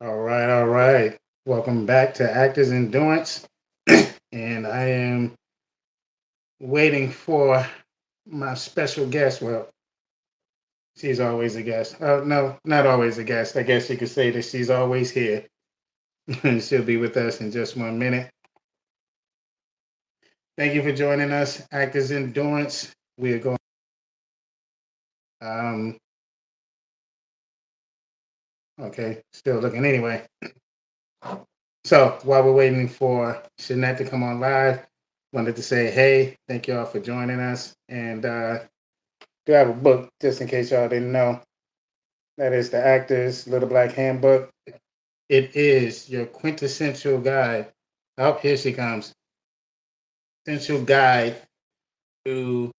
All right, all right. Welcome back to Actors Endurance. And I am waiting for my special guest. Well, she's always a guest. No, not always a guest. I guess you could say that she's always here. She'll be with us in just 1 minute. Thank you for joining us, Actors Endurance. We are going. Um, okay, still looking anyway. So while we're waiting for Shanette to come on live, wanted to say, hey, thank you all for joining us. And do have a book, just in case y'all didn't know. That is the Actors Little Black Handbook. It is your quintessential guide. Oh, here she comes. Essential guide to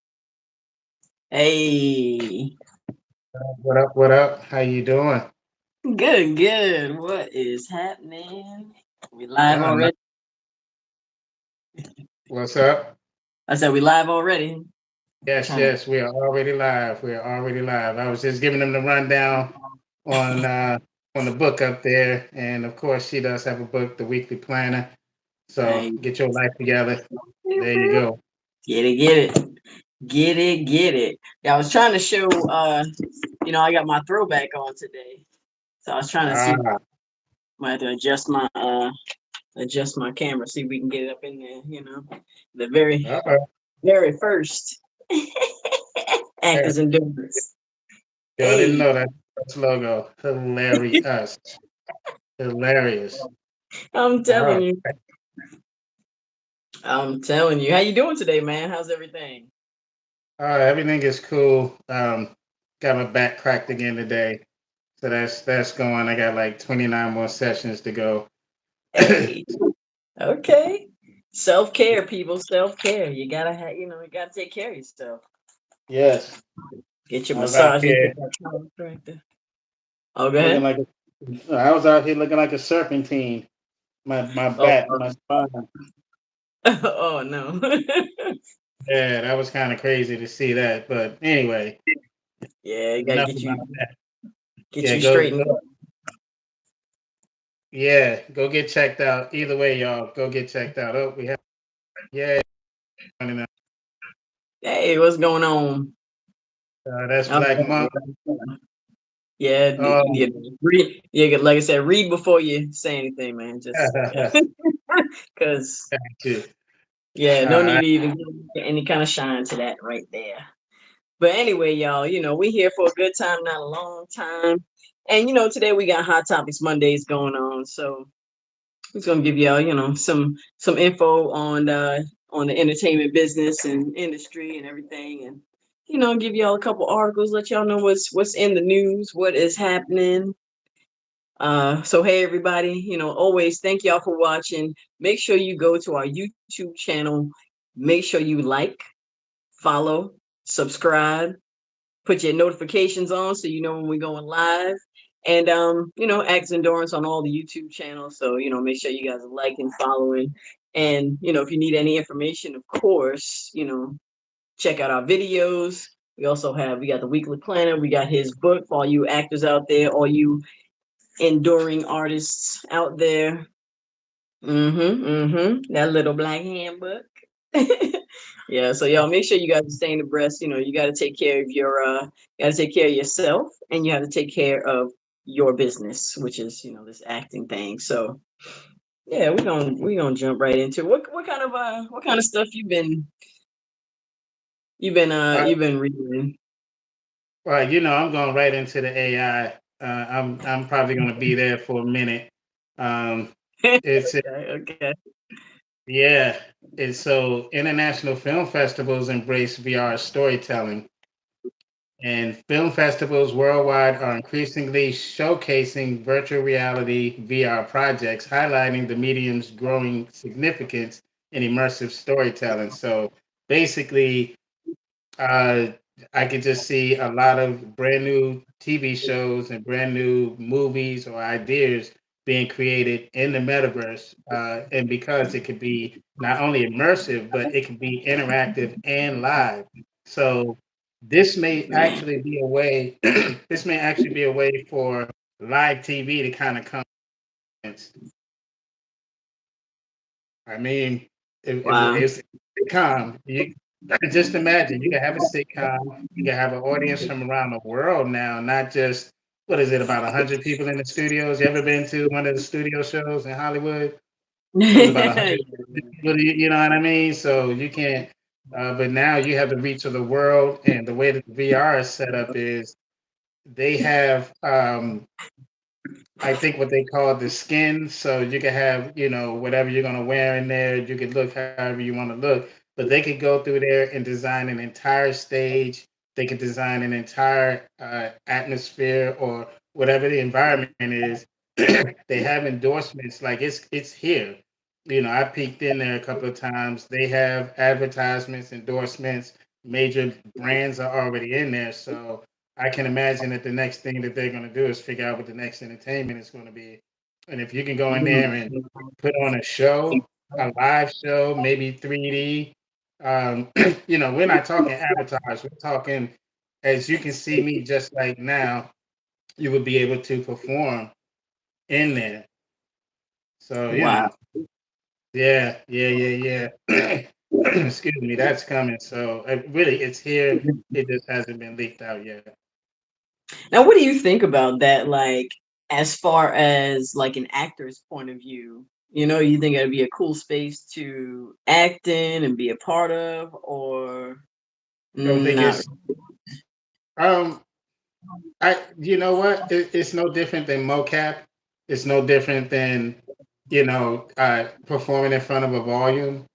Hey, what up, what up? How you doing? good, good. What is happening? We live No. already. What's up? I said we live already. Yes, Trying yes, we are already live. We are already live. I was just giving them the rundown on uh on the book up there, and of course, she does have a book, The Weekly Planner. So hey, get your life together. There you go. get it, get it, get it, get it. Yeah, I was trying to show. I got my throwback on today, so I was trying to see. Ah, Might have to adjust my camera, see if we can get it up in there. The very, uh-oh. very first Yeah, Actors Endurance. y'all didn't Hey, know that that's logo. Hilarious. Hilarious. I'm All telling right. you. I'm telling you. How you doing today, man? How's everything? Everything is cool. Got my back cracked again today. So that's going. I got like 29 more sessions to go. Hey, okay. Self care, people. Self care. You gotta have. You gotta take care of yourself. Yes. Get your I was out massage and here get that chiropractor. Oh, go looking ahead. like I was out here looking like a serpentine. My Oh, back, my spine. oh no. Yeah, that was kind of crazy to see that. But anyway, Yeah, you gotta enough get you about that. get Yeah, you go, straightened go up. yeah, go get checked out. Either way, y'all, go get checked out. Oh, we have yeah, Hey, what's going on? that's I'm Black telling Monk. you. Yeah, Oh, read. Yeah, like I said, read before you say anything, man. Just yeah, because shit. yeah, All no need right. to even give any kind of shine to that right there. But anyway, y'all, we're here for a good time, not a long time. And today we got Hot Topics Mondays going on. So we're gonna give y'all, some info on the entertainment business and industry and everything, and give y'all a couple articles, let y'all know what's in the news, what is happening. So hey everybody, always thank y'all for watching. Make sure you go to our YouTube channel. Make sure you like, follow, subscribe, put your notifications on so you know when we're going live. And Acts Endurance on all the YouTube channels. So, make sure you guys are liking, following. And, if you need any information, of course, check out our videos. We got the weekly planner, we got his book for all you actors out there, all you enduring artists out there. That little black handbook. Yeah, so y'all make sure you guys are staying abreast. You got to take care of you got to take care of yourself, and you have to take care of your business, which is this acting thing. So yeah, we're gonna jump right into it. What kind of stuff All right. you've been reading. Well, I'm going right into the AI. I'm probably going to be there for a minute. Um, it's Okay. yeah. It's so international film festivals embrace VR storytelling. And film festivals worldwide are increasingly showcasing virtual reality VR projects, highlighting the medium's growing significance in immersive storytelling. So basically, uh, I could just see a lot of brand new TV shows and brand new movies or ideas being created in the metaverse. And because it could be not only immersive, but it could be interactive and live. So this may actually be a way. This may actually be a way for live TV to kind of come. I mean, if Wow. it's a sitcom, you just imagine you can have a sitcom, you can have an audience from around the world now, not just what is it, about 100 people in the studios? You ever been to one of the studio shows in Hollywood? It was about 100 people, you know what I mean? So you can't, but now you have the reach of the world, and the way that the VR is set up is they have I think what they call the skin. So you can have, whatever you're gonna wear in there. You could look however you want to look, but they could go through there and design an entire stage. They could design an entire atmosphere or whatever the environment is. They have endorsements like it's here. I peeked in there a couple of times. They have advertisements, endorsements. Major brands are already in there, so I can imagine that the next thing that they're going to do is figure out what the next entertainment is going to be. And if you can go in there and put on a show, a live show, maybe 3D, we're not talking avatars. We're talking, as you can see me just like now, you would be able to perform in there. So, Wow. yeah, yeah, yeah, yeah. Excuse me, that's coming. So, really, it's here. It just hasn't been leaked out yet. Now, what do you think about that? Like, as far as like an actor's point of view, you think it'd be a cool space to act in and be a part of, or Don't think not? it's um you know what? It's no different than mocap. It's no different than, performing in front of a volume.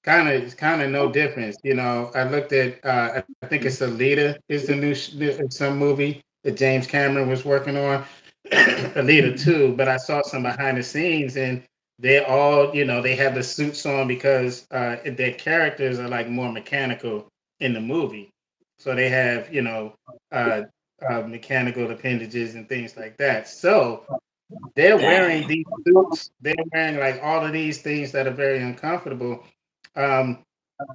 It's kind of no difference. I looked at I think it's Alita is the some movie that James Cameron was working on. Alita too, but I saw some behind the scenes and they're all, they have the suits on because their characters are like more mechanical in the movie. So they have, uh, mechanical appendages and things like that. So they're wearing Dang. these suits. They're wearing like all of these things that are very uncomfortable. Um,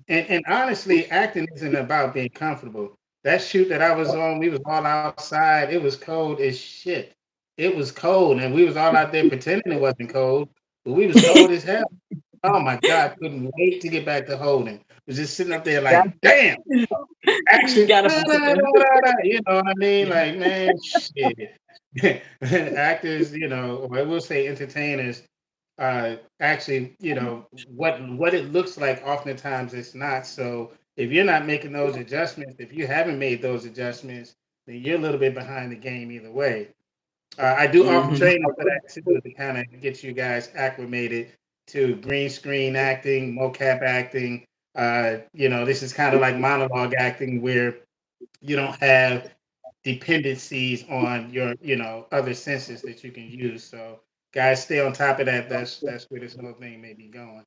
and honestly, acting isn't about being comfortable. That shoot that I was on, we was all outside. It was cold as shit. It was cold, and we was all out there pretending it wasn't cold, but we was cold as hell. Oh my God, couldn't wait to get back to holding. Was just sitting up there Got- like, damn, action. Gotta You know what I mean? Like, man, shit. Actors, or I will say entertainers, actually, what it looks like oftentimes it's not. So if you're not making those adjustments, if you haven't made those adjustments, then you're a little bit behind the game either way. I do offer hmm training for that too to kind of get you guys acclimated to green screen acting, mocap acting. This is kind of like monologue acting where you don't have dependencies on your, other senses that you can use. So guys, stay on top of that. That's where this whole thing may be going.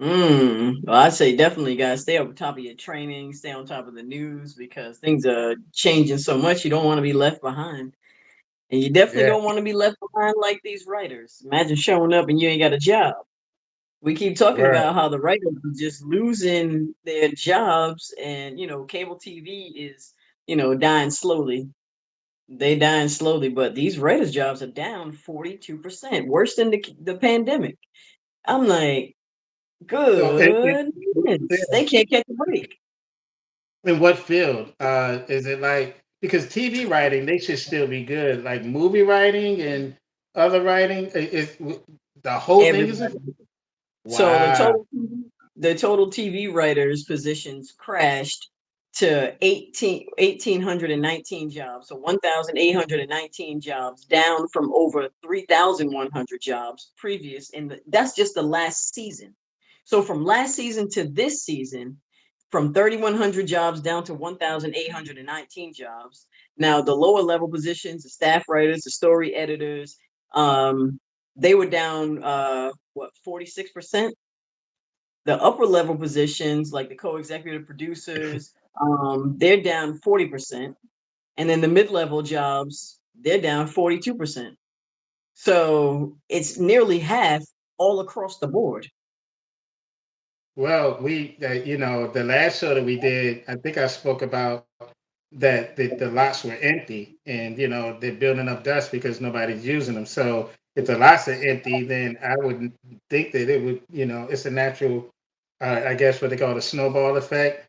Well, I say definitely, guys, stay up top of your training, stay on top of the news because things are changing so much. You don't want to be left behind. And you definitely Yeah, don't want to be left behind like these writers. Imagine showing up and you ain't got a job. We keep talking right. about how the writers are just losing their jobs, and cable TV is dying slowly. They dying slowly, but these writers' jobs are down 42%, worse than the pandemic. I'm like, So good. yeah. They can't catch a break. In what field? Is it like because TV writing they should still be good, like movie writing and other writing is the whole thing is a Everybody. So wow. the total TV writers positions crashed to 1,819 jobs. So 1,819 jobs, down from over 3,100 jobs previous that's just the last season. So from last season to this season, from 3,100 jobs down to 1,819 jobs. Now the lower level positions, the staff writers, the story editors, they were down 46%. The upper level positions, like the co-executive producers, they're down 40%. And then the mid-level jobs, they're down 42%. So it's nearly half all across the board. Well, the last show that we did, I think I spoke about that the lots were empty, and they're building up dust because nobody's using them. So if the lots are empty, then I would think that it would, it's a natural, I guess what they call the snowball effect.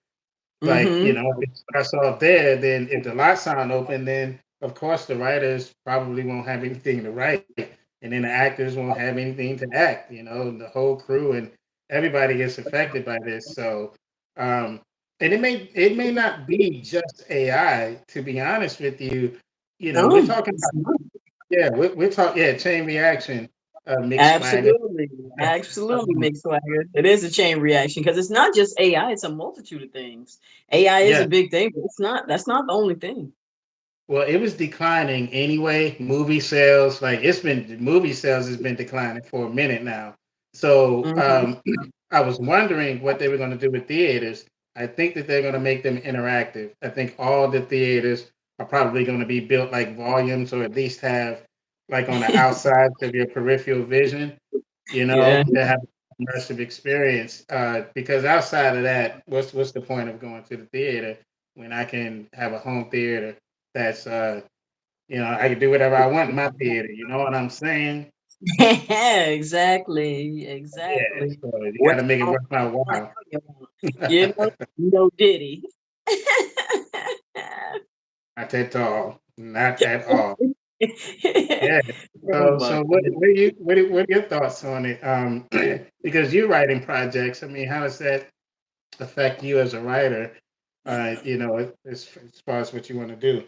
Like, Mm-hmm. if it starts off there, then if the lots aren't open, then of course the writers probably won't have anything to write, and then the actors won't have anything to act. And the whole crew and everybody gets affected by this. So, um, and it may not be just AI. To be honest with you, we're No, talking it's about, not. yeah, we're talking, yeah, chain reaction, mixed swagger. Absolutely, absolutely, Um, Mick Swagger. It is a chain reaction because it's not just AI; it's a multitude of things. AI is a yeah. big thing, but it's not. That's not the only thing. Well, it was declining anyway. Movie sales, like movie sales has been declining for a minute now. So Hmm. I was wondering what they were going to do with theaters. I think that they're going to make them interactive. I think all the theaters are probably going to be built like volumes, or at least have like on the outside of your peripheral vision. Yeah. To have an immersive experience. Because outside of that, what's the point of going to the theater when I can have a home theater that's I can do whatever I want in my theater. You know what I'm saying? Exactly, Yeah. exactly. So you got What to make it song worth my you while. want? No Diddy. Not at all. Not at all. Yeah. Oh my So goodness. what are your thoughts on it? Because you're writing projects. I mean, how does that affect you as a writer? As far as what you want to do.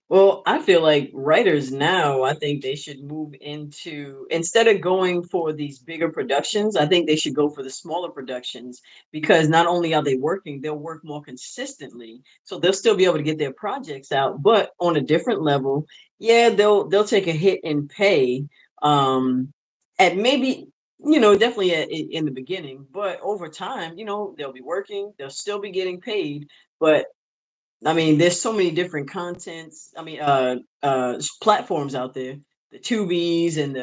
Well, I feel like writers now, I think they should move into, instead of going for these bigger productions, I think they should go for the smaller productions because not only are they working, they'll work more consistently. So they'll still be able to get their projects out, but on a different level. Yeah, they'll take a hit in pay. At maybe, definitely in the beginning, but over time, they'll be working, they'll still be getting paid, but I mean, there's so many different contents. I mean, platforms out there, the Tubies and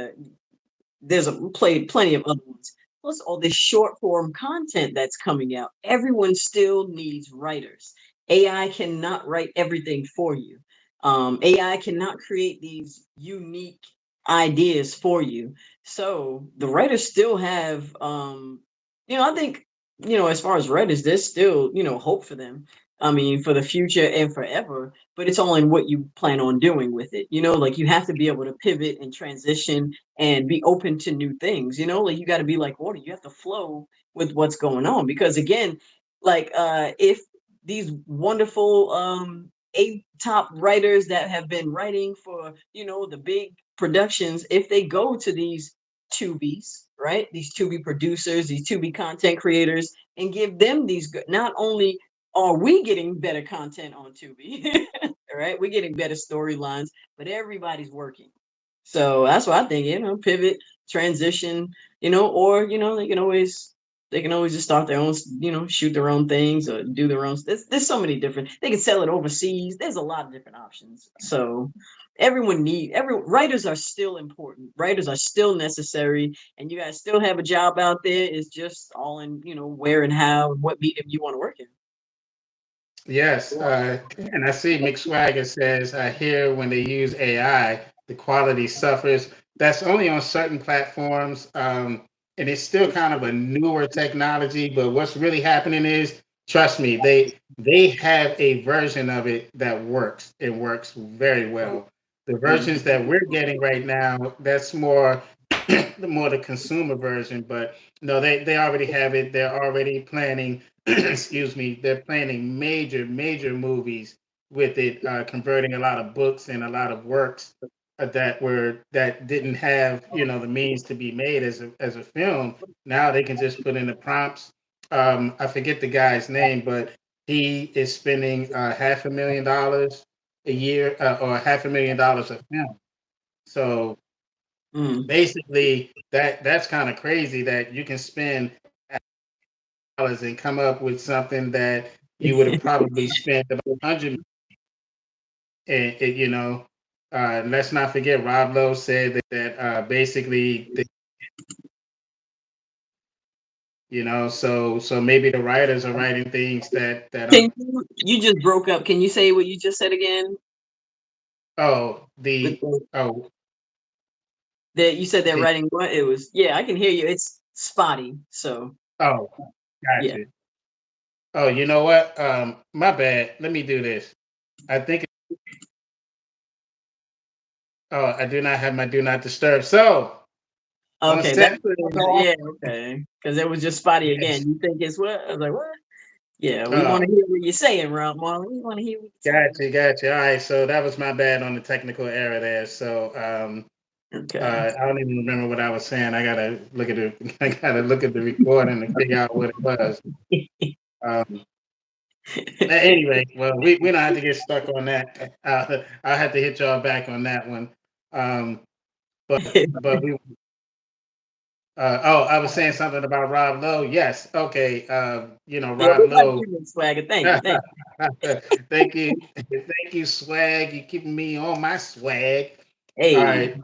there's plenty of other ones. Plus all this short form content that's coming out. Everyone still needs writers. AI cannot write everything for you. AI cannot create these unique ideas for you. So the writers still have, I think, as far as writers, there's still, hope for them. I mean, for the future and forever, but it's all in what you plan on doing with it. Like you have to be able to pivot and transition and be open to new things. Like you got to be like water. You have to flow with what's going on because again, like if these wonderful eight top writers that have been writing for the big productions, if they go to these tubies, right, these tubi producers, these tubi content creators, and give them these good, not only are we getting better content on tubi, right, we're getting better storylines, but everybody's working. So that's what I think, pivot, transition, or they can always just start their own, shoot their own things or do their own. There's so many different. They can sell it overseas. There's a lot of different options. So every writers are still important. Writers are still necessary, and you guys still have a job out there. It's just all in where and how and what medium you want to work in. Yes, and I see McSwagger says, I hear when they use AI, the quality suffers. That's only on certain platforms, and it's still kind of a newer technology. But what's really happening is, trust me, they have a version of it that works. It works very well. The versions Mhm. that we're getting right now, that's more the consumer version. But no, they already have it. They're already planning excuse me, they're planning major movies with it, converting a lot of books and a lot of works that didn't have the means to be made as a film. Now they can just put in the prompts. I forget the guy's name, but he is spending $500,000 a year, or $500,000 a film. So Mm. basically, that's kind of crazy that you can spend dollars and come up with something that you would have probably spent about 100. And let's not forget Rob Lowe said that basically So maybe the writers are writing things that Can are. you just broke up? Can you say what you just said again? Oh, With the oh that you said they're the writing what? It was yeah, I can hear you. It's spotty. So oh, yeah. gotcha. Oh, you know what? My bad. Let me do this. I think. Oh, I do not have my do not disturb. So one Okay, sec. that's what it is. Hold Yeah, okay. Because it was just spotty again. Yes. You think it's what? I was like, what? Yeah, we Uh, want to hear what you're saying, Marlon. We want to hear what you're telling gotcha, gotcha. All right. So that was my bad on the technical error there. So us. Okay. I don't even remember what I was saying. I gotta look at it. I gotta look at the recording to figure out what it was. Um, anyway, well, we don't have to get stuck on that. I had to hit y'all back on that one. Um, but we. Oh, I was saying something about Rob Lowe. Yes. Okay. Yeah, Rob we like Lowe. you, Swagger. Thank you. Thank Thank you. Thank you, swag. You keeping me on my swag. you. All Hey.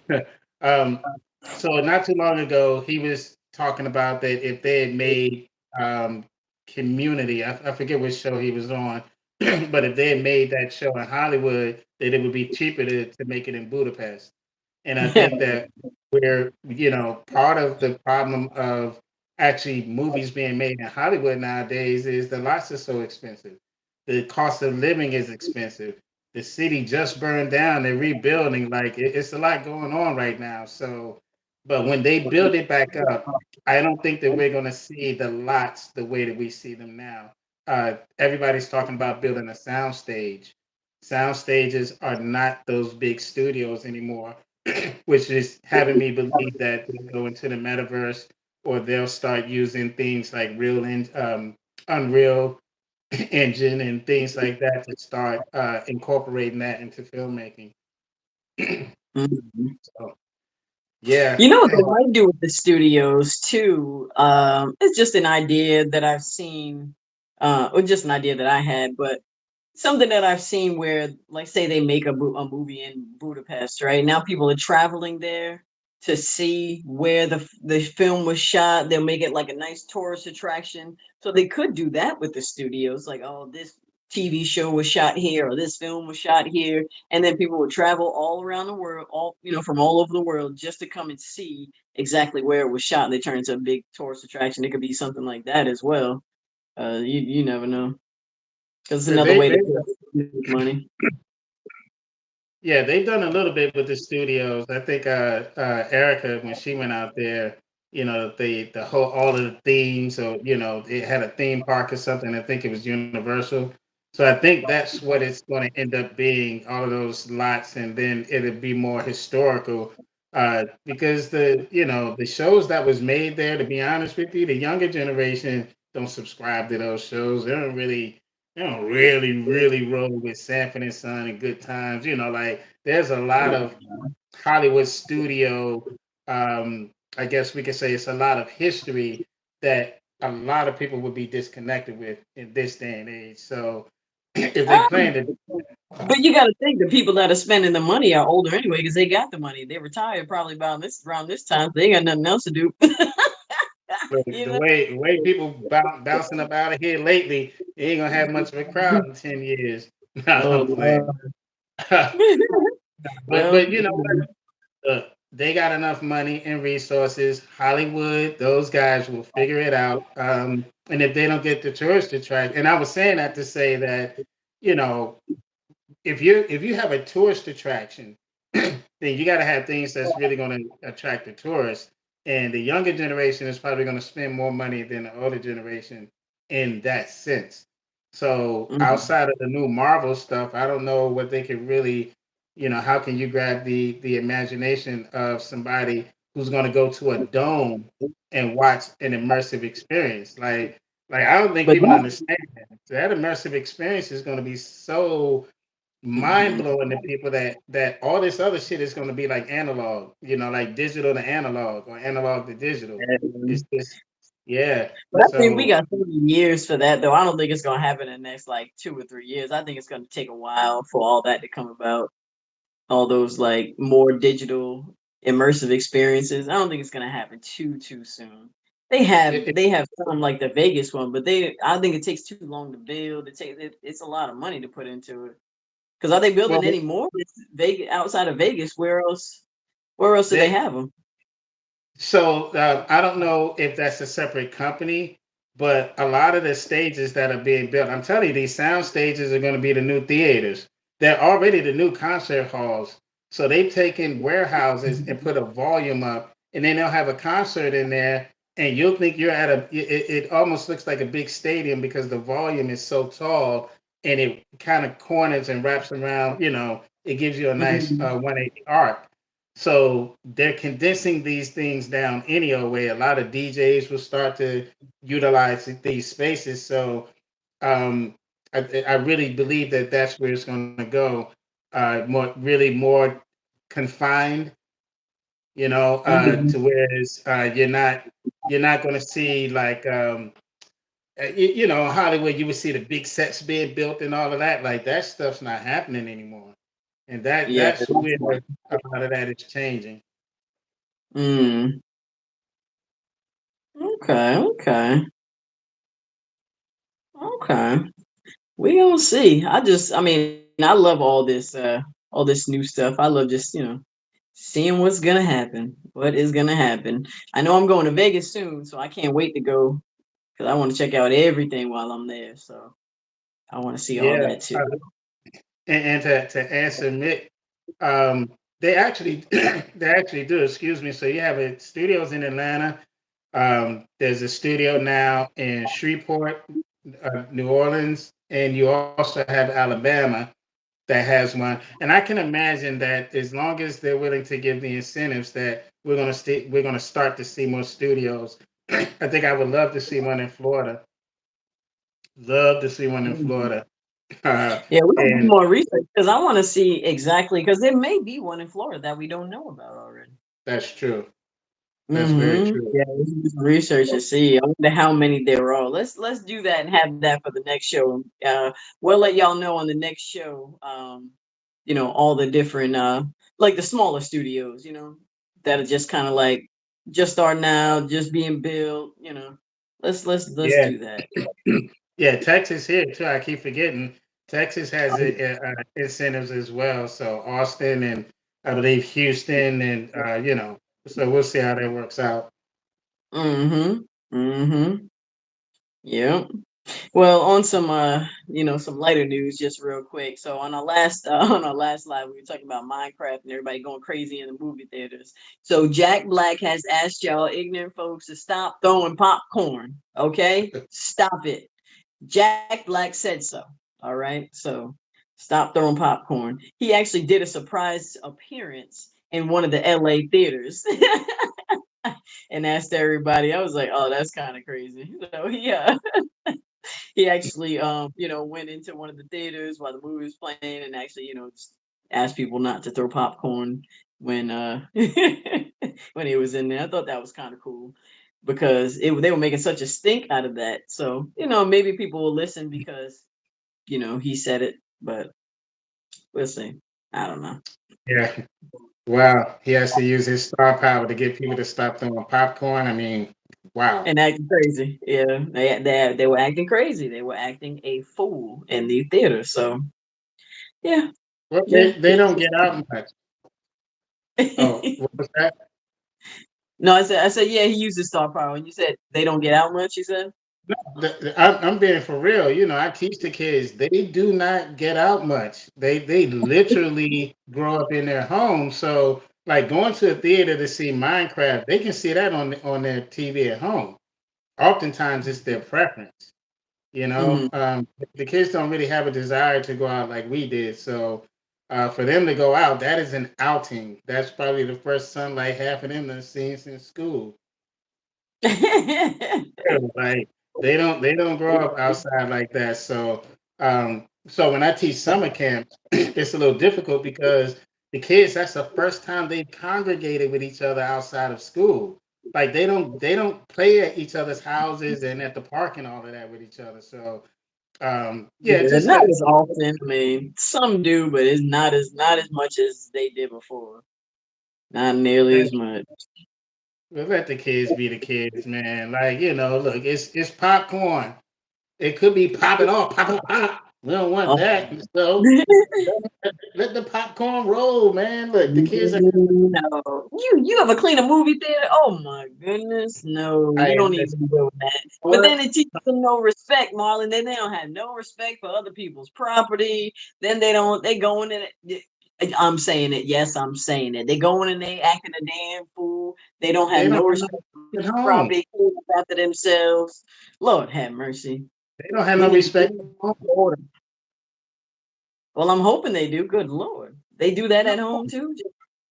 right. um, so not too long ago, he was talking about that if they had made um, Community, I forget which show he was on, but if they had made that show in Hollywood, that it would be cheaper to make it in Budapest. And I think that we're, part of the problem of actually movies being made in Hollywood nowadays is the lots are so expensive. The cost of living is expensive. The city just burned down. They're rebuilding. Like it's a lot going on right now. So, but when they build it back up, I don't think that we're going to see the lots the way that we see them now. Everybody's talking about building a sound stage. Sound stages are not those big studios anymore, which is having me believe that they'll go into the metaverse or they'll start using things like Unreal Engine and things like that to start incorporating that into filmmaking. Mhm. So, yeah, You know what they might do with the studios too? It's just an idea that I've seen, or just an idea that I had, but something that I've seen where, like, say they make a movie in Budapest, right? Now people are traveling there to see where the film was shot. They'll make it like a nice tourist attraction. So they could do that with the studios, like, oh, this TV show was shot here, or this film was shot here, and then people would travel all around the world, all from all over the world, just to come and see exactly where it was shot. And they turn into a big tourist attraction. It could be something like that as well. You never know. 'Cause it's they, another way to they make money. Yeah, they've done a little bit with the studios. I think Erica, when she went out there, the whole all of the themes. So it had a theme park or something. I think it was Universal. So I think that's what it's going to end up being. All of those lots, and then it'll be more historical. Because the shows that was made there. To be honest with you, the younger generation don't subscribe to those shows. They don't really roll with Sanford and Son and Good Times. Like there's a lot of Hollywood studio. I guess we could say it's a lot of history that a lot of people would be disconnected with in this day and age. So if they Um, plan to, but you gotta think the people that are spending the money are older anyway because they got the money. They retired probably about this around this time. So they ain't got nothing else to do. the, You the know? way people bouncing up out of here lately, you ain't gonna have much of a crowd in 10 years. No, Oh, I'm playing. but well, but look, they got enough money and resources. Hollywood, those guys will figure it out. And if they don't get the tourist attract, and I was saying that to say that, you know, if you have a tourist attraction, then you got to have things that's really going to attract the tourists. And the younger generation is probably going to spend more money than the older generation in that sense. So mhm. outside of the new Marvel stuff, I don't know what they could really, how can you grab the imagination of somebody who's going to go to a dome and watch an immersive experience? Like I don't think But people that, understand that. That immersive experience is going to be so mind mhm. blowing to people that all this other shit is going to be like analog, like digital to analog or analog to digital. It's just yeah. But I think we So got 30 years for that, though. I don't think it's gonna happen in the next like 2 or 3 years. I think it's gonna take a while for all that to come about. All those like more digital immersive experiences. I don't think it's gonna happen too soon. It, they have some like the Vegas one, but they I think it takes too long to build. It's a lot of money to put into it. Because are they well, building any more? It's Vegas outside of Vegas. Where else do they they have them? So I don't know if that's a separate company, but a lot of the stages that are being built, I'm telling you, these sound stages are going to be the new theaters. They're already the new concert halls. So they've taken warehouses and put a volume up, and then they'll have a concert in there, and you'll think you're at it almost looks like a big stadium because the volume is so tall and it kind of corners and wraps around, it gives you a nice Mhm. 180 arc. So they're condensing these things down any old way. A lot of DJs will start to utilize these spaces. So um, I really believe that that's where it's going to go. Really more confined, Mhm. to whereas you're not going to see like Hollywood. You would see the big sets being built and all of that. Like that stuff's not happening anymore, and Yeah. that's where a lot of that is changing. Mm. Okay. Okay. Okay. We gonna see. I mean, I love all this new stuff. I love just seeing what's gonna happen. What is gonna happen? I know I'm going to Vegas soon, so I can't wait to go because I want to check out everything while I'm there. So I want to see all Yeah, that too. and to answer Mick, they actually they actually do. Excuse me. So you have studios in Atlanta. There's a studio now in Shreveport, New Orleans, and you also have Alabama that has one. And I can imagine that as long as they're willing to give the incentives, that we're gonna start to see more studios. I think I would love to see one in Florida. Love to see one in Mhm. Florida. Uh, Yeah, we're gonna do and more research because I want to see exactly because there may be one in Florida that we don't know about already. that's true. That's very Mm-hmm. true. Yeah, we can do some research and see. I wonder how many there are. Let's do that and have that for the next show. We'll let y'all know on the next show. All the different like the smaller studios, that are just kind of like just starting out, just being built. Let's Yeah. do that. Yeah, Texas here too. I keep forgetting. Texas has incentives as well. So Austin and I believe Houston and so we'll see how that works out. Mm-hmm. Mm-hmm. Yep. Well, on some some lighter news, just real quick. So on our last on our last live, we were talking about Minecraft and everybody going crazy in the movie theaters. So Jack Black has asked y'all ignorant folks to stop throwing popcorn. Okay, stop it. Jack Black said so. All right, so stop throwing popcorn. He actually did a surprise appearance in one of the LA theaters. And asked everybody. I was like, "Oh, that's kind of crazy." So yeah, he actually went into one of the theaters while the movie was playing and actually just asked people not to throw popcorn when when he was in there. I thought that was kind of cool because they were making such a stink out of that. So maybe people will listen because he said it, but we'll see. I don't know. Yeah. Wow. He has to use his star power to get people to stop throwing popcorn. I mean, wow. And acting crazy. Yeah, they were acting crazy. They were acting a fool in the theater. So yeah, Well, yeah. they don't get out much. Oh, what was that? No, I said, yeah, he uses star power. And you said they don't get out much. You said. I'm being for real. I teach the kids. They do not get out much. They literally grow up in their home. So, like going to a theater to see Minecraft, they can see that on their TV at home. Oftentimes, it's their preference. Hmm. The kids don't really have a desire to go out like we did. So, for them to go out, that is an outing. That's probably the first sunlight half of them have seen since school. Like they don't grow up outside like that. So when I teach summer camps, it's a little difficult because the kids, that's the first time they've congregated with each other outside of school. Like they don't play at each other's houses and at the park and all of that with each other. So yeah, Yeah, just not as often. I mean, some do, but it's not as much as they did before. Not nearly as much. But let the kids be the kids, man. Like, look, it's popcorn. It could be popping off, pop, pop, pop. We don't want Oh. that. So let the popcorn roll, man. Look, the kids are. No, you have a cleaner movie theater? Oh my goodness, no, you I don't listen, even do that. But then what it teaches them no respect, Marlon. Then they don't have no respect for other people's property. Then they don't. They go in it. I'm saying it. Yes, I'm saying it. They go in and they acting a damn fool. They don't have they don't no have no respect for at people's home. property. Clean up after themselves. Lord have mercy. They don't have We no need respect at home. order. Well, I'm hoping they do. Good Lord, they do that No, at home too.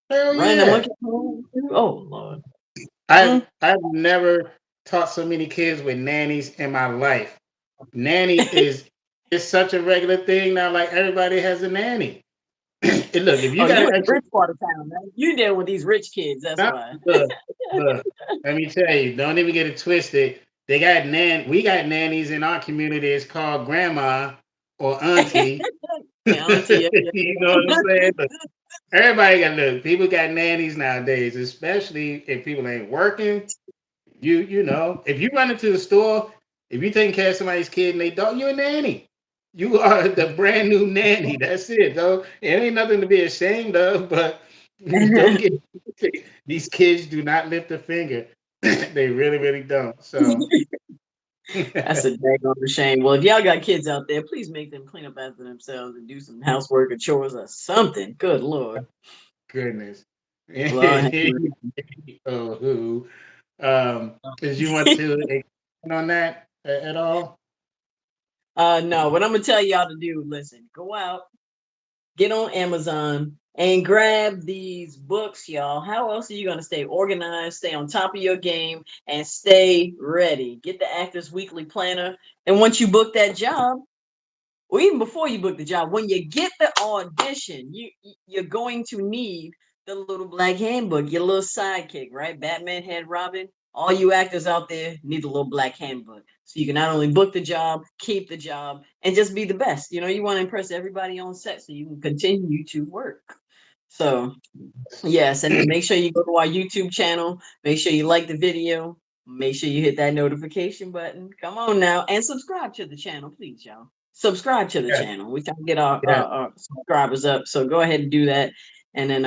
hell Running yeah. amok at home too. Oh Lord. I've Mm. I've never taught so many kids with nannies in my life. Nanny is it's such a regular thing now. Like everybody has a nanny. And look, if you Oh, got you an in the extra, rich part of town, man. You deal with these rich kids. That's no, why. look, look. Let me tell you, don't even get it twisted. They got We got nannies in our community. It's called grandma or auntie. Yeah, auntie. Yeah, yeah, You know what I'm saying? Look, everybody got look. People got nannies nowadays, especially if people ain't working. If you run into the store, if you taking care of somebody's kid and they don't, you're a nanny. You are the brand new nanny. That's it, though. It ain't nothing to be ashamed of, but don't yeah. get these kids do not lift a finger. They really, really don't. So That's a daggone shame. Well, if y'all got kids out there, please make them clean up after themselves and do some housework or chores or something. Good Lord. goodness. Lord have mercy. Oh, who? Did you want to expand on that at all? No, what I'm gonna tell y'all to do, listen, go out, get on Amazon and grab these books, y'all. How else are you going to stay organized, stay on top of your game, and stay ready? Get the Actors Weekly Planner. And once you book that job, or even before you book the job, when you get the audition, you're going to need the little black handbook, your little sidekick, right? Batman had Robin. All you actors out there need a little black handbook, so you can not only book the job, keep the job, and just be the best. You know, you want to impress everybody on set, so you can continue to work. So yes, and then make sure you go to our YouTube channel. Make sure you like the video. Make sure you hit that notification button. Come on now, and subscribe to the channel, please, y'all. Subscribe to the Yeah, channel. We trying to get yeah. our subscribers up. So go ahead and do that. And then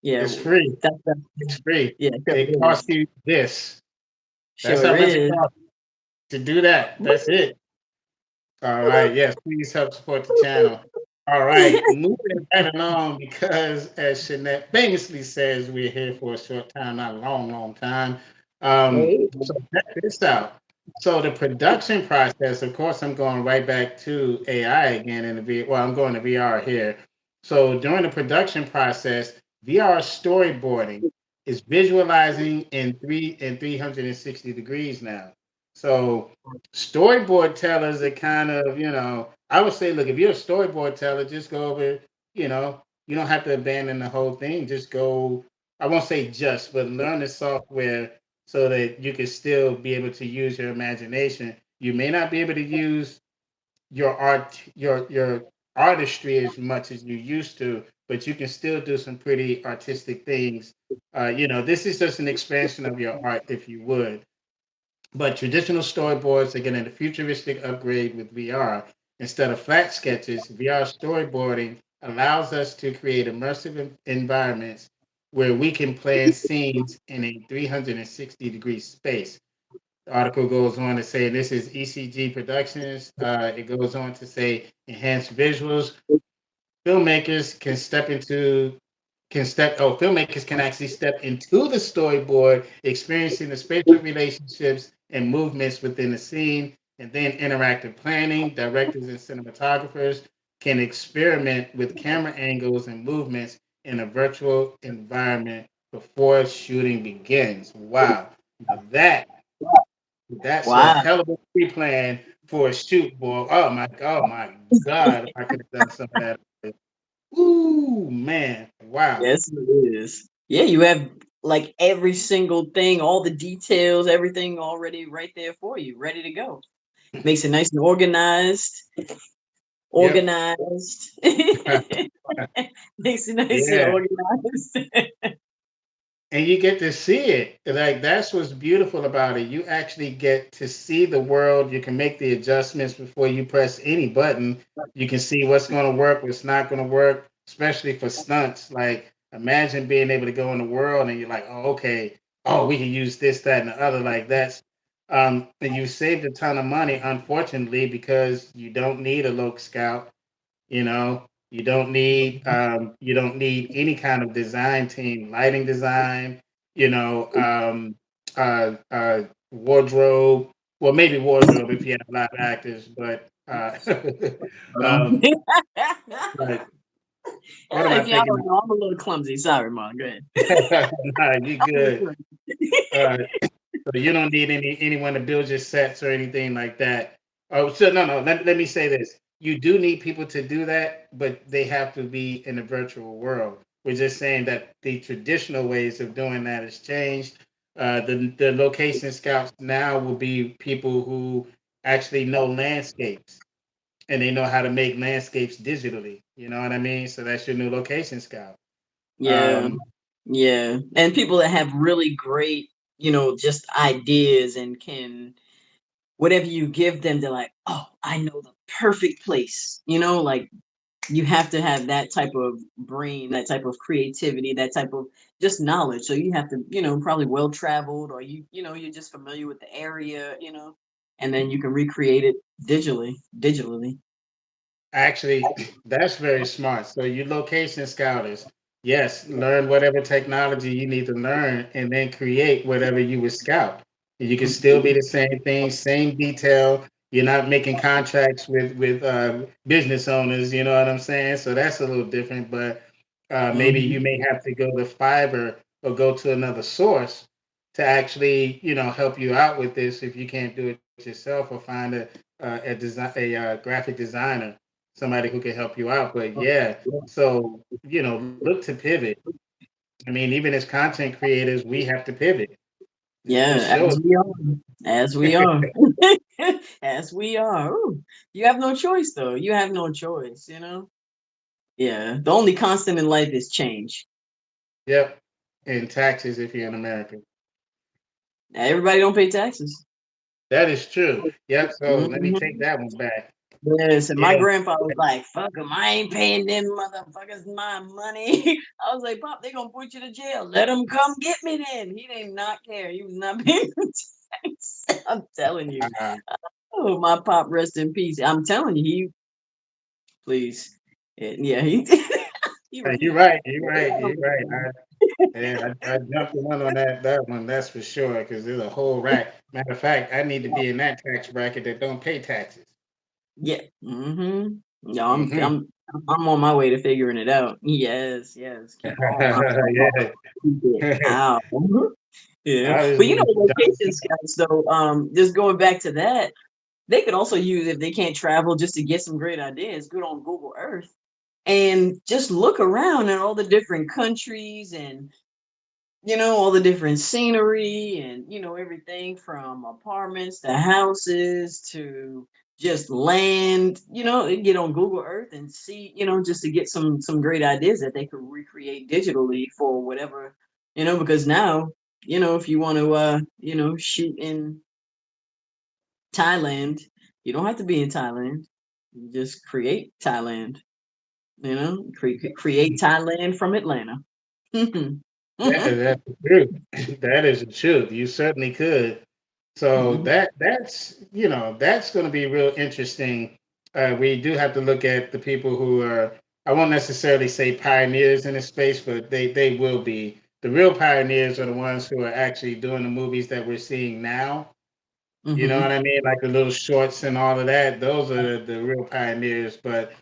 yeah, It's free. that's It's free. yeah, sure It is. costs you this. That's how Sure much it is. costs to do that. That's it. All right. Yes, please help support the channel. All right. Moving right along because, as Shanette famously says, we're here for a short time, not a long, long time. Hey. So check this out. So the production process, of course, I'm going right back to AI again in the Well, I'm going to VR here. So during the production process, VR storyboarding is visualizing in 360 degrees now. So storyboard tellers are kind of, I would say, look, if you're a storyboard teller, just go over, you don't have to abandon the whole thing. Just go, I won't say just, but learn the software so that you can still be able to use your imagination. You may not be able to use your artistry as much as you used to, but you can still do some pretty artistic things. This is just an expansion of your art, if you would. But traditional storyboards are getting a futuristic upgrade with VR. Instead of flat sketches, VR storyboarding allows us to create immersive environments where we can plan scenes in a 360-degree space. The article goes on to say this is ECG Productions. It goes on to say enhanced visuals. Filmmakers filmmakers can actually step into the storyboard, experiencing the spatial relationships and movements within the scene, and then interactive planning. Directors and cinematographers can experiment with camera angles and movements in a virtual environment before shooting begins. Wow. Now that's a Wow. hell of a pre-plan for a shoot, boy. Oh my God, I could have done some of that. Ooh, man. Wow. Yes, it is. Yeah, you have like every single thing, all the details, everything already right there for you, ready to go. Makes it nice and organized. Yep. Organized. Makes it nice and Yeah. organized. and you get to see it. Like that's what's beautiful about it. You actually get to see the world. You can make the adjustments before you press any button. You can see what's going to work, what's not going to work, especially for stunts. Like imagine being able to go in the world and you're like, oh, okay, oh, we can use this, that, and the other. Like that's and you saved a ton of money, unfortunately, because you don't need a local scout. You know, you don't need any kind of design team, lighting design, you know, wardrobe. Well, maybe wardrobe if you have live actors, but Um, um, but what am I if y'all thinking don't know, I'm a little clumsy. Sorry, Mom. Go ahead. of? Nah, you I'm a little good. clumsy. Uh, So you don't need anyone to build your sets or anything like that. Oh, so no, no. Let me say this: you do need people to do that, but they have to be in the virtual world. We're just saying that the traditional ways of doing that has changed. The location scouts now will be people who actually know landscapes and they know how to make landscapes digitally. You know what I mean? So that's your new location scout. Yeah, Um, yeah, and people that have really great, just ideas and can whatever you give them, they're like, oh, I know the perfect place. Like you have to have that type of brain, that type of creativity, that type of just knowledge. So you have to, probably well traveled, or you're just familiar with the area, and then you can recreate it digitally. Actually, that's very smart. So you location scouters, yes, learn whatever technology you need to learn and then create whatever you would scout. You can still be the same thing, same detail. You're not making contracts with business owners, you know what I'm saying? So that's a little different, but maybe Mhm. you may have to go to fiber or go to another source to actually, help you out with this if you can't do it yourself or find a graphic designer, somebody who can help you out. But yeah, so look to pivot. I mean, even as content creators, we have to pivot. The Yeah, show as we are, as we are, as we are. Ooh, you have no choice, though. You have no choice. Yeah, the only constant in life is change. yep, and taxes if you're in America. Everybody don't pay taxes. That is true. Yep. So let me take Mhm. that one back. Yes, and my Yeah. grandfather was like, "Fuck them, I ain't paying them motherfuckers my money." I was like, "Pop, they gonna put you to jail. Let them come get me then." He did not care. He was not paying tax. I'm telling you. Uh, Oh, my pop, rest in peace. I'm telling you, he please, yeah, he he you're right. You're right. You're right. I jumped the one on that one. That's for sure. Because there's a whole rack. Matter of fact, I need to be in that tax bracket that don't pay taxes. yeah. Mm-hmm. Yeah, Hmm. I'm on my way to figuring it out. Yes, yes. Keep on. Yeah. Keep it out. Mhm. Yeah, I but was location scouts though. Just going back to that, they could also use if they can't travel just to get some great ideas. Good on Google Earth and just look around at all the different countries and all the different scenery and everything from apartments to houses to just land, and get on Google Earth and see, just to get some great ideas that they could recreate digitally for whatever, because now, if you want to shoot in Thailand, you don't have to be in Thailand. You just create Thailand, create Thailand from Atlanta. that's the truth. That is the truth. You certainly could. So that's going to be real interesting. We do have to look at the people who are. I won't necessarily say pioneers in this space, but they will be. The real pioneers are the ones who are actually doing the movies that we're seeing now. You know what Hmm. I mean? Like the little shorts and all of that. Those are the real pioneers. But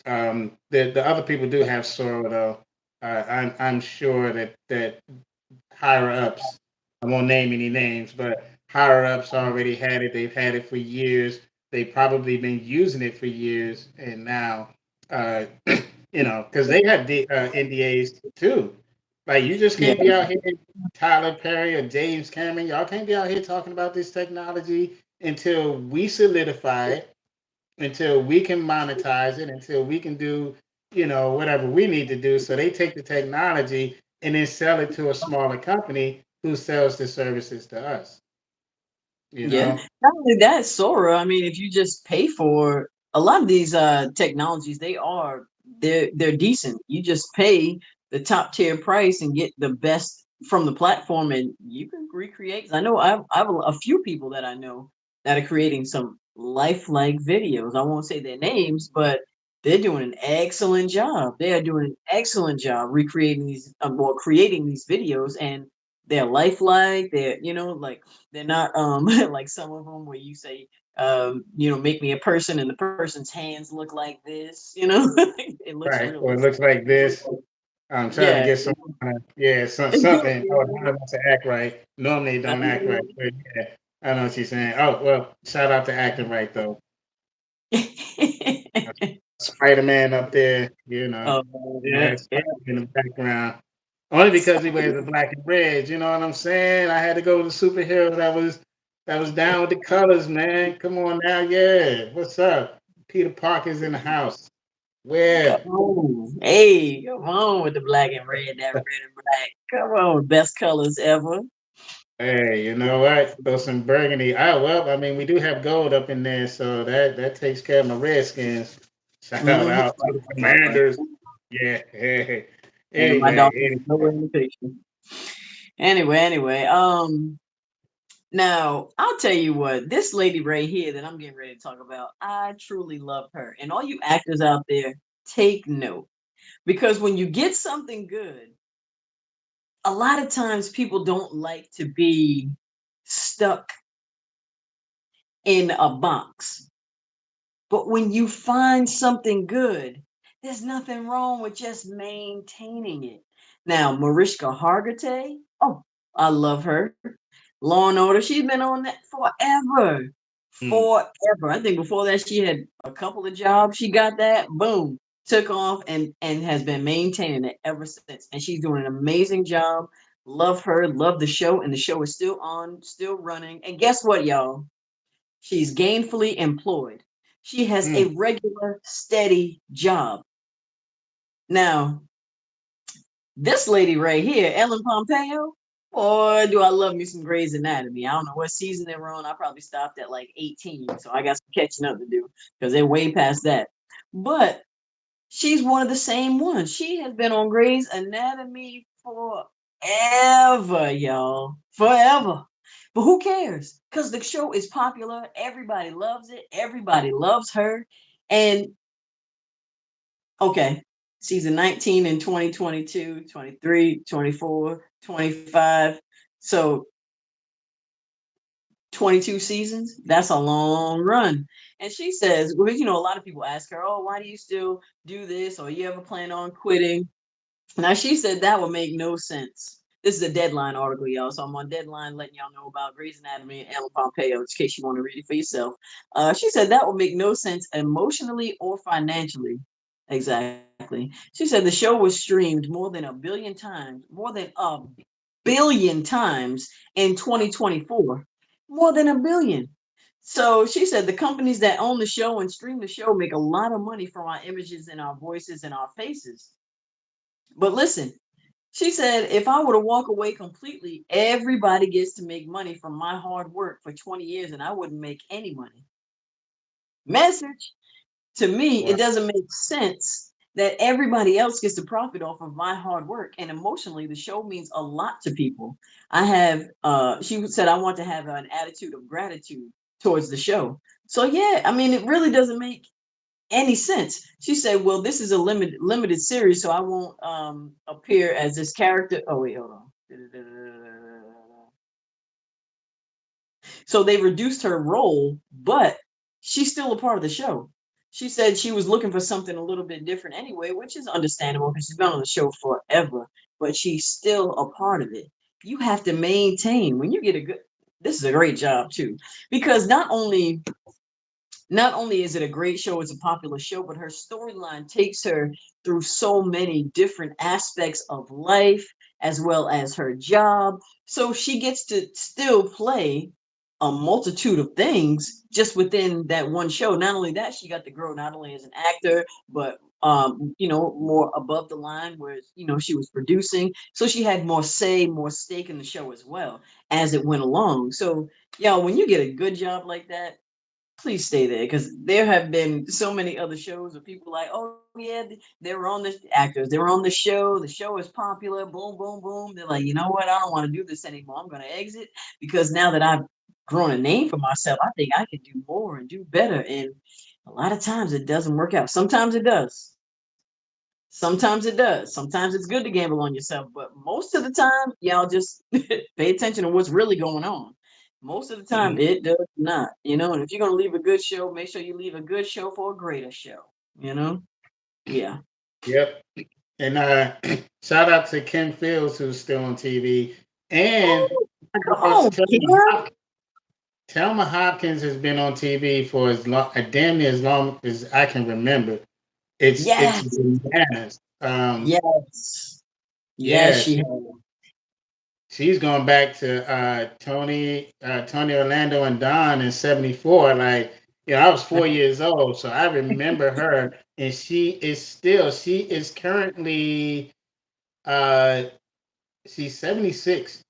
the other people do have sorrow though. I'm sure that higher ups. I won't name any names, but higher ups already had it. They've had it for years. They've probably been using it for years, and now, uh, because they have NDAs too. Like you just Yeah. can't be out here, Tyler Perry or James Cameron. Y'all can't be out here talking about this technology until we solidify it, until we can monetize it, until we can do, whatever we need to do. So they take the technology and then sell it to a smaller company who sells the services to us. You Yeah. know, Not only that, Sora, I mean, if you just pay for a lot of these technologies, they're decent. You just pay the top tier price and get the best from the platform, and you can recreate. 'Cause I know I've a few people that I know that are creating some lifelike videos. I won't say their names, but they're doing an excellent job. They are doing an excellent job recreating these or creating these videos, and they're lifelike. They're, like, they're not like some of them where you say, make me a person and the person's hands look like this, it looks right? Or it realistic. looks like this. I'm trying to Yeah. get some, yeah, something. Oh, I want to act right. Normally, they I don't act right. know. But yeah, I know what you're saying. Oh, well, shout out to acting right though. Spider Man up there, Oh, yeah, that's yeah. Spider in the background. Only because he wears the black and red. You know what I'm saying? I had to go with the superhero that was down with the colors, man. Come on now, yeah. What's up? Peter Parker's in the house. Come Where? on. Hey, come on with the black and red, that red and black. Come on, best colors ever. Hey, you know what? Throw some burgundy. Oh well, I mean we do have gold up in there, so that takes care of my Redskins. Shout Hmm. out to the Commanders. Yeah. Hey. And my dog is Anyway, nowhere in the picture. Anyway, now, I'll tell you what, this lady right here that I'm getting ready to talk about, I truly love her. And all you actors out there, take note. Because when you get something good, a lot of times people don't like to be stuck in a box. But when you find something good, there's nothing wrong with just maintaining it. Now, Mariska Hargitay, oh, I love her. Law and Order, she's been on that forever. mm, Forever. I think before that she had a couple of jobs. She got that, boom, took off and has been maintaining it ever since. And she's doing an amazing job. Love her, love the show, and the show is still on, still running. And guess what, y'all? She's gainfully employed. She has a mm, regular, steady job. Now, this lady right here, Ellen Pompeo, boy, do I love me some Grey's Anatomy. I don't know what season they were on. I probably stopped at like 18, so I got some catching up to do because they're way past that. But she's one of the same ones. She has been on Grey's Anatomy forever, y'all. Forever. But who cares? Because the show is popular. Everybody loves it. Everybody loves her. And okay, season 19 in 2022, 23, 24, 25. So 22 seasons, that's a long run. And she says, well, a lot of people ask her, oh, why do you still do this? Or you ever plan on quitting? Now she said that would make no sense. This is a Deadline article, y'all. So I'm on Deadline letting y'all know about Grey's Anatomy and Ellen Pompeo, in case you want to read it for yourself. She said that would make no sense emotionally or financially. Exactly. She said the show was streamed more than a billion times, more than a billion times in 2024. More than a billion. So she said the companies that own the show and stream the show make a lot of money from our images and our voices and our faces. But listen, she said, if I were to walk away completely, everybody gets to make money from my hard work for 20 years and I wouldn't make any money. Message to me, wow. it doesn't make sense that everybody else gets to profit off of my hard work. And emotionally, the show means a lot to people. She said, I want to have an attitude of gratitude towards the show. So, yeah, I mean, it really doesn't make any sense. She said, "Well, this is a limited series, so I won't appear as this character." Oh wait, hold on. So they reduced her role, but she's still a part of the show. She said she was looking for something a little bit different anyway, which is understandable because she's been on the show forever, but she's still a part of it. You have to maintain when you get a good. This is a great job too, because not only is it a great show, it's a popular show, but her storyline takes her through so many different aspects of life as well as her job. So she gets to still play a multitude of things just within that one show. Not only that, she got to grow not only as an actor, but more above the line where, she was producing. So she had more say, more stake in the show as well as it went along. So, y'all, when you get a good job like that, please stay there, because there have been so many other shows where people like, oh yeah, they were on the actors, they were on the show is popular, boom, boom, boom. They're like, you know what, I don't want to do this anymore. I'm going to exit because now that I've grown a name for myself, I think I can do more and do better. And a lot of times it doesn't work out. Sometimes it does. Sometimes it does. Sometimes it's good to gamble on yourself, but most of the time, y'all just pay attention to what's really going on. Most of the time, Mhm. it does not, And if you're gonna leave a good show, make sure you leave a good show for a greater show, you know. Yeah. Yep. And shout out to Ken Fields, who's still on TV, and Oh, come girls, on, Kim. Thelma Hopkins has been on TV for as long, damn near as long as I can remember. It's Yes, bananas. yes, yes. Yeah, She has. she's going back to Tony Orlando and Don in '74. Like, I was 4 years old, so I remember her, and she is currently uh she's 76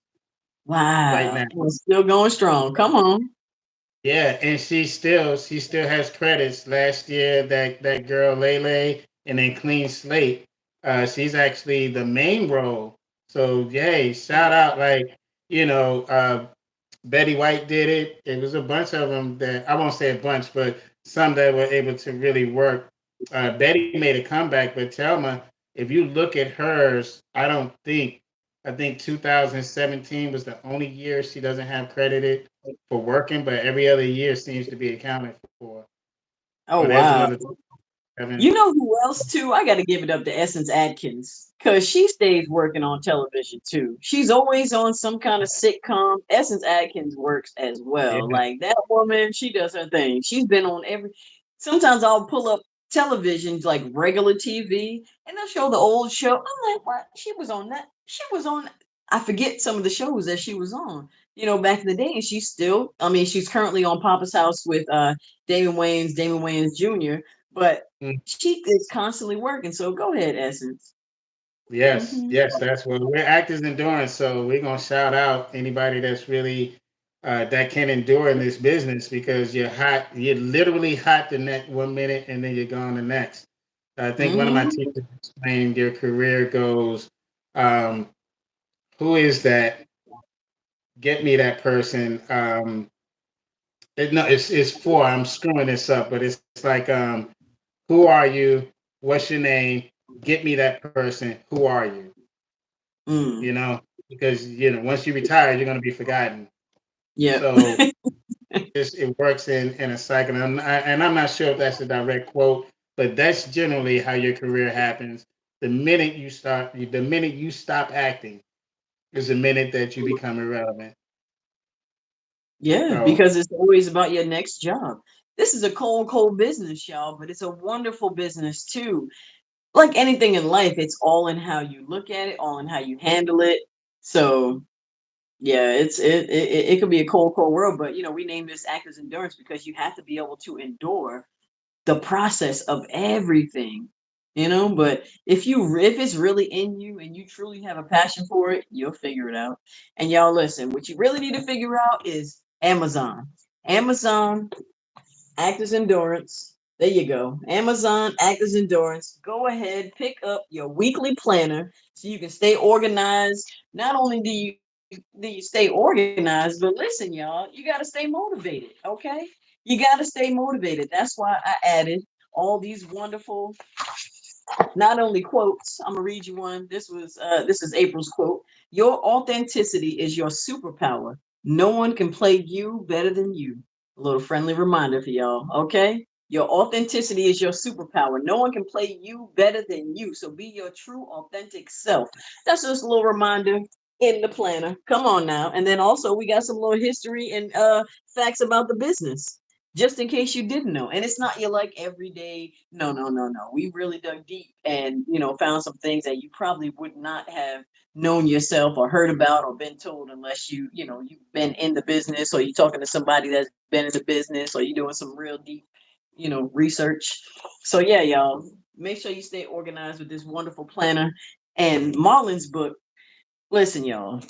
right Wow, now. we're still going strong. Come on. Yeah, and she still has credits. Last year, that girl Lele, and then Clean Slate. She's actually the main role. So yay, shout out, like, Betty White did it. It was a bunch of them that, I won't say a bunch, but some that were able to really work. Betty made a comeback, but Thelma, if you look at hers, I think 2017 was the only year she doesn't have credited for working, but every other year seems to be accounted for. Oh, Oh there's another wow. 7. You know who else too? I got to give it up to Essence Atkins because she stays working on television too. She's always on some kind of sitcom. Essence Atkins works as well. Yeah. Like that woman, she does her thing. She's been on every. Sometimes I'll pull up television, like regular TV, and they'll show the old show. I'm like, what? She was on that. She was on. I forget some of the shows that she was on. Back in the day, and she's still. I mean, she's currently on Papa's House with Damon Wayans Jr. But Mm. she is constantly working. So go ahead, Essence. Yes, Hmm. yes, that's what we're Actors Endurance. So we're gonna shout out anybody that's really that can endure in this business, because you're hot. You're literally hot the next 1 minute, and then you're gone the next. I think one of my Hmm. teachers explained your career goes, um, who is that? Get me that person. No, it's four. I'm screwing this up, but it's like, who are you? What's your name? Get me that person. Who are you? Mm. Because once you retire, you're going to be forgotten. Yep. So it works in a cycle. And I'm not sure if that's a direct quote, but that's generally how your career happens. The minute you stop acting is the minute that you become irrelevant. Yeah, So because it's always about your next job. This is a cold, cold business, y'all, but it's a wonderful business too. Like anything in life, it's all in how you look at it, all in how you handle it. So yeah, it could be a cold, cold world, but we name this Actors Endurance because you have to be able to endure the process of everything, but if it's really in you and you truly have a passion for it, you'll figure it out. And y'all, listen, what you really need to figure out is Amazon Actors Endurance. There you go. Amazon Actors Endurance. Go ahead, pick up your weekly planner so you can stay organized. Not only do you stay organized, but listen, y'all, you got to stay motivated, okay? You got to stay motivated. That's why I added all these wonderful, not only quotes. I'm gonna read you one. This is April's quote. Your authenticity is your superpower. No one can play you better than you. A little friendly reminder for y'all, okay? Your authenticity is your superpower. No one can play you better than you. So be your true, authentic self. That's just a little reminder in the planner. Come on now. And then also we got some little history and facts about the business, just in case you didn't know. And it's not your like everyday. No, no, no, no. We really dug deep and found some things that you probably would not have known yourself or heard about or been told unless you've been in the business, or you're talking to somebody that's been in the business, or you're doing some real deep research. So yeah, y'all. make sure you stay organized with this wonderful planner. And Marlon's book, listen, y'all,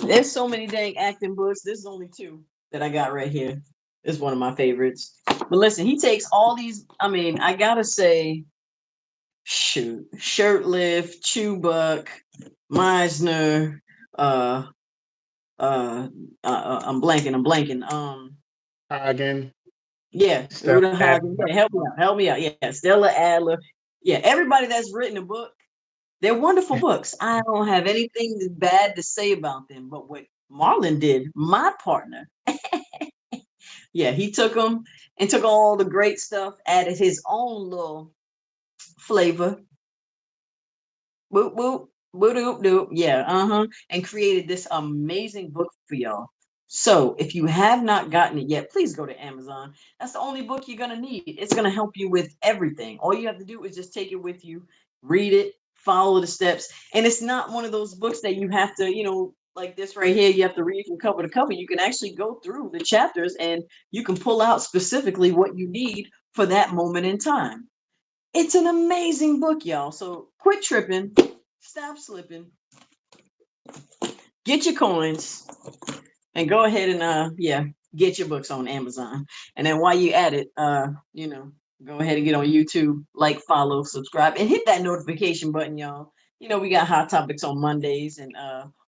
there's so many dang acting books. This is only two that I got right here. It's one of my favorites. But listen, he takes all these. I mean, I gotta say, shoot, Shirtlift, Chewbuck, Meisner, uh, I'm blanking. I'm blanking. Hagen, Yeah, stuff Uta that. Hagen. Yeah, help me out. Help me out. Yeah, Stella Adler. Yeah, everybody that's written a book, they're wonderful books. I don't have anything bad to say about them. But what Marlon did, my partner, yeah, he took them and took all the great stuff, added his own little flavor, boop boop boop doop doop, yeah, and created this amazing book for y'all. So if you have not gotten it yet, please go to Amazon. That's the only book you're gonna need. It's gonna help you with everything. All you have to do is just take it with you, read it, follow the steps, and it's not one of those books that you have to, like this right here, you have to read from cover to cover. You can actually go through the chapters and you can pull out specifically what you need for that moment in time. It's an amazing book, y'all. So quit tripping, stop slipping, get your coins, and go ahead and yeah, get your books on Amazon. And then while you at it, go ahead and get on YouTube, like, follow, subscribe, and hit that notification button, y'all. We got hot topics on Mondays, and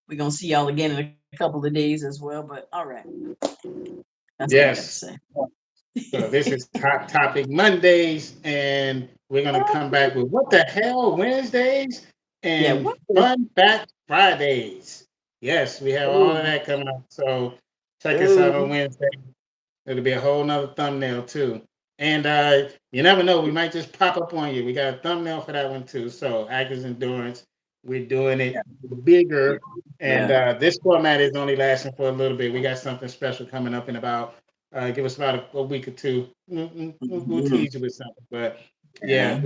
we're gonna see y'all again in a couple of days as well. But all right, that's what I got to say. Yes. So this is Hot Topic Mondays, and we're gonna come back with what the hell Wednesdays Yeah, and what the Fun Fact Fridays. Yes, we have all of ooh, that coming up. So check us out on ooh, Wednesday. It'll be a whole nother thumbnail too. And you never know, we might just pop up on you. We got a thumbnail for that one too. So Actors Endurance, we're doing yeah, it bigger. And yeah. this format is only lasting for a little bit. We got something special coming up in about give us about a week or two. We'll Mhm. tease you with something. But Yeah, yeah,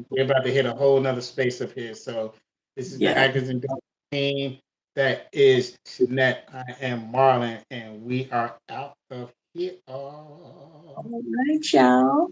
we're about to hit a whole nother space up here. So this is the yeah. Actors Endurance team. That is Shanette. I am Marlon, and we are out of here. All right, y'all.